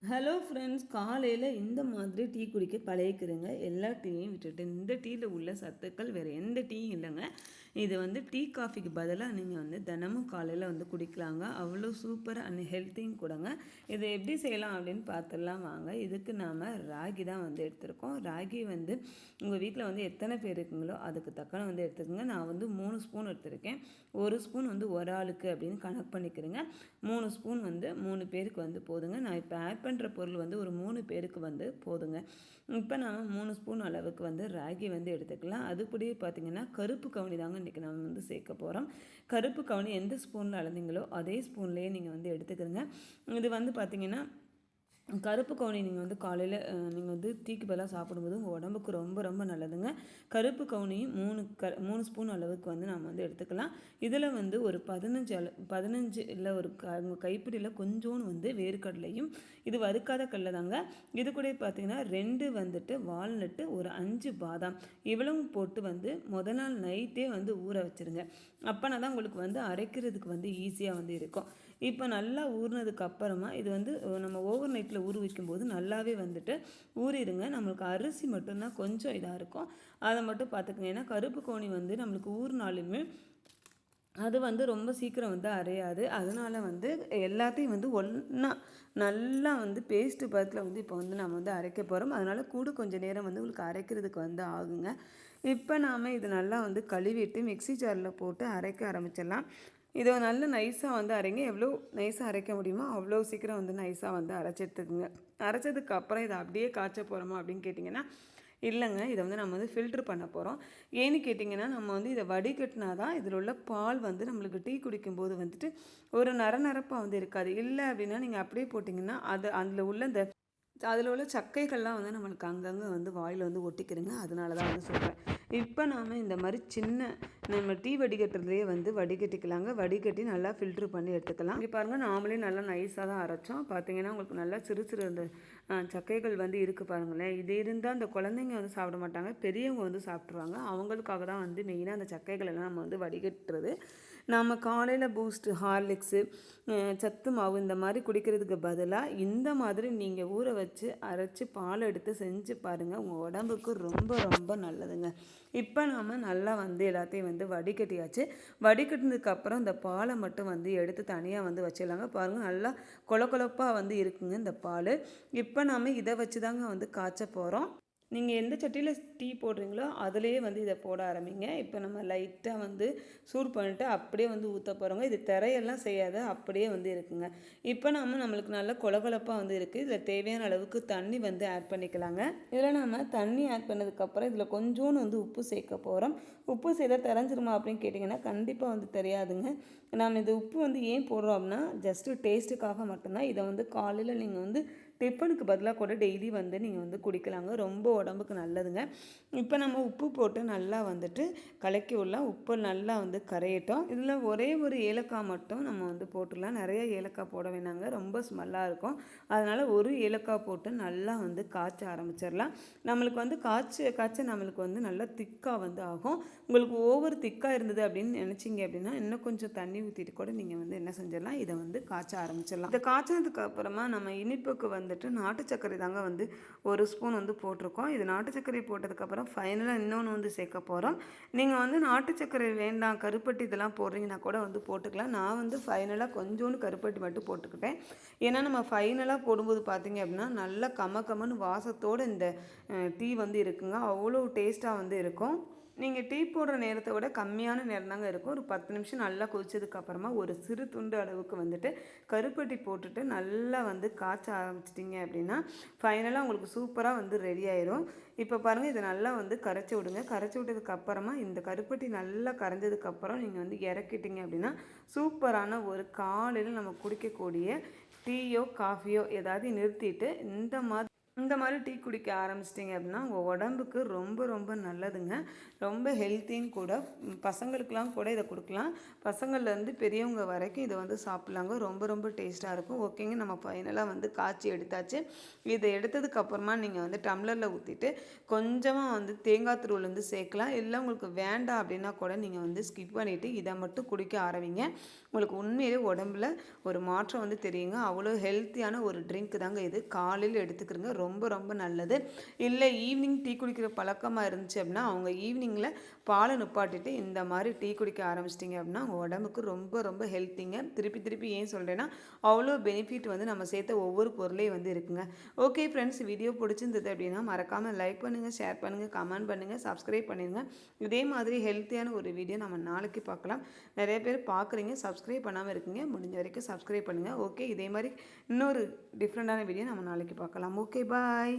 Hello friends, காலையில் இந்த மாதிரி டீ குடிக்க பழகிக்கிறேங்க. எல்லா டீயையும் விட்டுட்டு இந்த டீயில் உள்ள சத்துக்கள் வேறு எந்த டீயும் இல்லைங்க. இது வந்து டீ காஃபிக்கு பதிலாக நீங்கள் வந்து தினமும் காலையில் வந்து குடிக்கலாங்க. அவ்வளோ சூப்பர் அண்ட் ஹெல்த்தியும் கூடங்க. இதை எப்படி செய்யலாம் அப்படின்னு பார்த்துடலாம் வாங்க. இதுக்கு நாம் ராகி தான் வந்து எடுத்திருக்கோம். ராகி வந்து உங்கள் வீட்டில் வந்து எத்தனை பேர் இருக்குங்களோ அதுக்கு தக்கன வந்து எடுத்துக்கோங்க. நான் வந்து 3 ஸ்பூன் எடுத்திருக்கேன். 1 ஸ்பூன் வந்து ஒரு ஆளுக்கு அப்படின்னு கணக்கு பண்ணிக்கிறேங்க. 3 ஸ்பூன் வந்து 3 பேருக்கு வந்து போதுங்க. நான் இப்போ ஆட் பண்ணுற பொருள் வந்து ஒரு 3 பேருக்கு வந்து போதுங்க. இப்போ நம்ம 3 ஸ்பூன் அளவுக்கு வந்து ராகி வந்து எடுத்துக்கலாம். அதுபடியே பார்த்திங்கன்னா கருப்பு கவுனி தாங்க இன்றைக்கி நம்ம வந்து சேர்க்க போகிறோம். கருப்பு கவுனி எந்த ஸ்பூனில் அளந்தீங்களோ அதே ஸ்பூன்லேயே நீங்கள் வந்து எடுத்துக்கிறங்க. இது வந்து பார்த்திங்கன்னா கருப்பு கவுனி நீங்கள் வந்து காலையில் நீங்கள் வந்து டீக்கு பதிலாக சாப்பிடும்போது உங்கள் உடம்புக்கு ரொம்ப ரொம்ப நல்லதுங்க. கருப்பு கவுனியும் 3 ஸ்பூன் அளவுக்கு வந்து நம்ம வந்து எடுத்துக்கலாம். இதில் வந்து ஒரு 15 இல்லை ஒரு உங்கள் கைப்பிடியில் கொஞ்சோன்னு வந்து வேர்க்கடலையும், இது வறுக்காத கடலை தாங்க. இது கூட பார்த்திங்கன்னா 2 வந்துட்டு வால்நட்டு, ஒரு 5 பாதாம் இவ்வளவும் போட்டு வந்து முதல் நாள் நைட்டே வந்து ஊற வச்சுருங்க. அப்போனா தான் உங்களுக்கு வந்து அரைக்கிறதுக்கு வந்து ஈஸியாக வந்து இருக்கும். இப்போ நல்லா ஊறினதுக்கு அப்புறமா இது வந்து நம்ம ஓவர் நைட்டில் ஊற வைக்கும்போது நல்லாவே வந்துட்டு ஊறிடுங்க. நம்மளுக்கு அரிசி மட்டும்தான் கொஞ்சம் இதாக இருக்கும். அதை மட்டும் பார்த்துக்கங்க. ஏன்னா கருப்பு கோணி வந்து நம்மளுக்கு ஊறினாலுமே அது வந்து ரொம்ப சீக்கிரம் வந்து அரையாது. அதனால் வந்து எல்லாத்தையும் வந்து ஒன்றா நல்லா வந்து பேஸ்ட்டு பதத்தில் வந்து இப்போ வந்து நம்ம வந்து அரைக்க போகிறோம். அதனால் கூட கொஞ்சம் நேரம் வந்து உங்களுக்கு அரைக்கிறதுக்கு வந்து ஆகுங்க. இப்போ நாம் இது நல்லா வந்து கழுவிட்டு மிக்ஸி ஜாரில் போட்டு அரைக்க ஆரம்பிச்சிடலாம். இதை நல்ல நைஸாக வந்து அரைங்க. எவ்வளோ நைஸாக அரைக்க முடியுமோ அவ்வளோ சீக்கிரம் வந்து நைஸாக வந்து அரைச்சி எடுத்துக்குங்க. அரைச்சதுக்கு அப்புறம் இதை அப்படியே காய்ச்ச போகிறோமா அப்படின்னு கேட்டிங்கன்னா இல்லைங்க. இதை வந்து நம்ம வந்து ஃபில்ட்ரு பண்ண போகிறோம். ஏன்னு கேட்டிங்கன்னா நம்ம வந்து இதை வடிகட்டினா தான் இதில் உள்ள பால் வந்து நம்மளுக்கு டீ குடிக்கும்போது வந்துட்டு ஒரு நரநரப்பாக வந்து இருக்காது. இல்லை அப்படின்னா நீங்கள் அப்படியே போட்டிங்கன்னா அதில் உள்ள சக்கைகள்லாம் வந்து நம்மளுக்கு அங்கங்கே வந்து வாயில் வந்து ஒட்டிக்கிறங்க. அதனால தான் வந்து சொல்கிறேன். இப்போ நாம் இந்த மாதிரி சின்ன நம்ம டீ வடிகட்டுறதுலேயே வந்து வடிகட்டிக்கலாங்க. வடிகட்டி நல்லா ஃபில்ட்ரு பண்ணி எடுத்துக்கலாம். இங்கே பாருங்கள், நாமளே நல்லா நைஸாக தான் அரைச்சோம். பார்த்தீங்கன்னா உங்களுக்கு நல்லா சிறு சிறு அந்த சக்கைகள் வந்து இருக்குது பாருங்களேன். இது இருந்தால் அந்த குழந்தைங்க வந்து சாப்பிட மாட்டாங்க, பெரியவங்க வந்து சாப்பிட்ருவாங்க. அவங்களுக்காக தான் வந்து மெயினாக அந்த சக்கைகள் எல்லாம் நம்ம வந்து வடிகட்டுறது. நம்ம காலையில் பூஸ்ட்டு, ஹார்லிக்ஸு, சத்து மாவு இந்த மாதிரி குடிக்கிறதுக்கு பதிலாக இந்த மாதிரி நீங்கள் ஊற வச்சு அரைச்சி பால் எடுத்து செஞ்சு பாருங்கள். உங்கள் உடம்புக்கு ரொம்ப ரொம்ப நல்லதுங்க. இப்போ நாம் நல்லா வந்து எல்லாத்தையும் வந்து வடிகட்டியாச்சு. வடிகட்டினதுக்கப்புறம் இந்த பாலை மட்டும் வந்து எடுத்து தனியாக வந்து வச்சிடலாங்க. பாருங்கள், நல்லா கொலப்பாக வந்து இருக்குங்க இந்த பால். இப்போ நாம் இதை வச்சு தாங்க வந்து காய்ச்ச போகிறோம். நீங்கள் எந்த சட்டியில் டீ போடுறீங்களோ அதிலேயே வந்து இதை போட ஆரம்பிங்க. இப்போ நம்ம லைட்டாக வந்து சூடு பண்ணிட்டு அப்படியே வந்து ஊற்ற போகிறோங்க. இது திரையெல்லாம் செய்யாத, அப்படியே வந்து இருக்குங்க. இப்போ நம்மளுக்கு நல்ல கொலப்பாக வந்து இருக்குது. இதில் தேவையான அளவுக்கு தண்ணி வந்து ஆட் பண்ணிக்கலாங்க. இதில் நம்ம தண்ணி ஆட் பண்ணதுக்கப்புறம் இதில் கொஞ்சோன்னு வந்து உப்பு சேர்க்க போகிறோம். உப்பு சேர்த்தா தெரிஞ்சிருமா அப்படின்னு கேட்டிங்கன்னா கண்டிப்பாக வந்து தெரியாதுங்க. நாம் இது உப்பு வந்து ஏன் போடுறோம் அப்படின்னா ஜஸ்ட்டு டேஸ்ட்டுக்காக மட்டும்தான். இதை வந்து காலையில் நீங்கள் வந்து டிஃபனுக்கு பதிலாக கூட டெய்லி வந்து நீங்கள் வந்து குடிக்கலாங்க. ரொம்ப உடம்புக்கு நல்லதுங்க. இப்போ நம்ம உப்பு போட்டு நல்லா வந்துட்டு கலக்கி விடலாம். உப்பு நல்லா வந்து கரையட்டும். இதில் ஒரே ஒரு ஏலக்காய் மட்டும் நம்ம வந்து போட்டுடலாம். நிறைய ஏலக்காய் போட வேணாங்க, ரொம்ப ஸ்மெல்லாக இருக்கும். அதனால் ஒரு ஏலக்காய் போட்டு நல்லா வந்து காய்ச்ச ஆரம்பிச்சிடலாம். நம்மளுக்கு வந்து காய்ச்ச நம்மளுக்கு வந்து நல்லா திக்காக வந்து ஆகும். உங்களுக்கு ஓவர் திக்காக இருந்தது அப்படின்னு நினச்சிங்க அப்படின்னா இன்னும் கொஞ்சம் தண்ணி ஊற்றிட்டு கூட நீங்கள் வந்து என்ன செஞ்சிடலாம், இதை வந்து காய்ச்ச ஆரம்பிச்சிடலாம். இதை காய்ச்சதுக்கு அப்புறமா நம்ம இனிப்புக்கு வந்துட்டு நாட்டு சர்க்கரை தாங்க வந்து 1 ஸ்பூன் வந்து போட்டிருக்கோம். இது நாட்டு சர்க்கரை போட்டதுக்கப்புறம் ஃபைனலாக இன்னொன்று வந்து சேர்க்க போகிறோம். நீங்கள் வந்து நாட்டு சர்க்கரை வேண்டாம், கருப்பட்டி இதெல்லாம் போடுறீங்கன்னா கூட வந்து போட்டுக்கலாம். நான் வந்து ஃபைனலாக கொஞ்சோண்டு கருப்பட்டி மட்டும் போட்டுக்கிட்டேன். ஏன்னா நம்ம ஃபைனலாக போடும்போது பார்த்தீங்க அப்படின்னா நல்லா கமன்னு வாசத்தோடு இந்த டீ வந்து இருக்குங்க. அவ்வளோ டேஸ்ட்டாக வந்து இருக்கும். நீங்கள் டீ போடுற நேரத்தை விட கம்மியான நேரம் தாங்க இருக்கும். ஒரு 10 நிமிஷம் நல்லா கொதிச்சதுக்கப்புறமா ஒரு சிறு துண்டு அளவுக்கு வந்துட்டு கருப்பட்டி போட்டுட்டு நல்லா வந்து காய்ச்ச ஆரம்பிச்சிட்டிங்க அப்படின்னா ஃபைனலாக உங்களுக்கு சூப்பராக வந்து ரெடி ஆயிரும். இப்போ பாருங்கள், இதை நல்லா வந்து கரைச்சி விடுங்க. கரைச்சி விட்டதுக்கப்புறமா இந்த கருப்பட்டி நல்லா கரைஞ்சதுக்கப்புறம் நீங்கள் வந்து இறக்கிட்டிங்க அப்படின்னா சூப்பரான ஒரு காலையில் நம்ம குடிக்கக்கூடிய டீயோ காஃபியோ ஏதாவது நிறுத்திட்டு இந்த மாதிரி இந்த மாதிரி டீ குடிக்க ஆரம்பிச்சிட்டிங்க அப்படின்னா உங்கள் உடம்புக்கு ரொம்ப ரொம்ப நல்லதுங்க. ரொம்ப ஹெல்த்தியும் கூட. பசங்களுக்கெலாம் கூட இதை கொடுக்கலாம். பசங்கள்லேருந்து பெரியவங்க வரைக்கும் இதை வந்து சாப்பிட்லாங்க. ரொம்ப ரொம்ப டேஸ்ட்டாக இருக்கும். ஓகேங்க, நம்ம ஃபைனலாக வந்து காய்ச்சி எடுத்தாச்சு. இதை எடுத்ததுக்கப்புறமா நீங்கள் வந்து டம்ளரில் ஊற்றிட்டு கொஞ்சமாக வந்து தேங்காய் துருவல் வந்து சேர்க்கலாம். இல்லை உங்களுக்கு வேண்டாம் அப்படின்னா கூட நீங்கள் வந்து ஸ்கிப் பண்ணிவிட்டு இதை மட்டும் குடிக்க ஆரம்பிங்க. உங்களுக்கு உண்மையிலே உடம்புல ஒரு மாற்றம் வந்து தெரியுங்க. அவ்வளோ ஹெல்த்தியான ஒரு ட்ரிங்க் தாங்க இது. காலையில் எடுத்துக்கிறங்க, ரொம்ப ரொம்ப நல்லது. இல்லை ஈவினிங் டீ குடிக்கிற பழக்கமாக இருந்துச்சு அப்படின்னா அவங்க ஈவினிங்கில் பாலை நிப்பாட்டிட்டு இந்த மாதிரி டீ குடிக்க ஆரம்பிச்சிட்டிங்க அப்படின்னா உங்கள் உடம்புக்கு ரொம்ப ரொம்ப ஹெல்த்திங்க. திருப்பி திருப்பி ஏன் சொல்கிறேன்னா அவ்வளோ பெனிஃபிட் வந்து நம்ம சேர்த்த ஒவ்வொரு பொருளையும் வந்து இருக்குங்க. ஓகே ஃப்ரெண்ட்ஸ், வீடியோ பிடிச்சிருந்தது அப்படின்னா மறக்காமல் லைக் பண்ணுங்கள், ஷேர் பண்ணுங்கள், கமெண்ட் பண்ணுங்கள், சப்ஸ்கிரைப் பண்ணிடுங்க. இதே மாதிரி ஹெல்த்தியான ஒரு வீடியோ நம்ம நாளைக்கு பார்க்கலாம். நிறைய பேர் பார்க்குறீங்க, சப்ஸ்கிரைப் பண்ணாமல் இருக்கீங்க. முடிஞ்ச வரைக்கும் சப்ஸ்கிரைப் பண்ணுங்கள். ஓகே, இதே மாதிரி இன்னொரு டிஃப்ரெண்ட்டான வீடியோ நம்ம நாளைக்கு பார்க்கலாம். ஓகே, பாய்.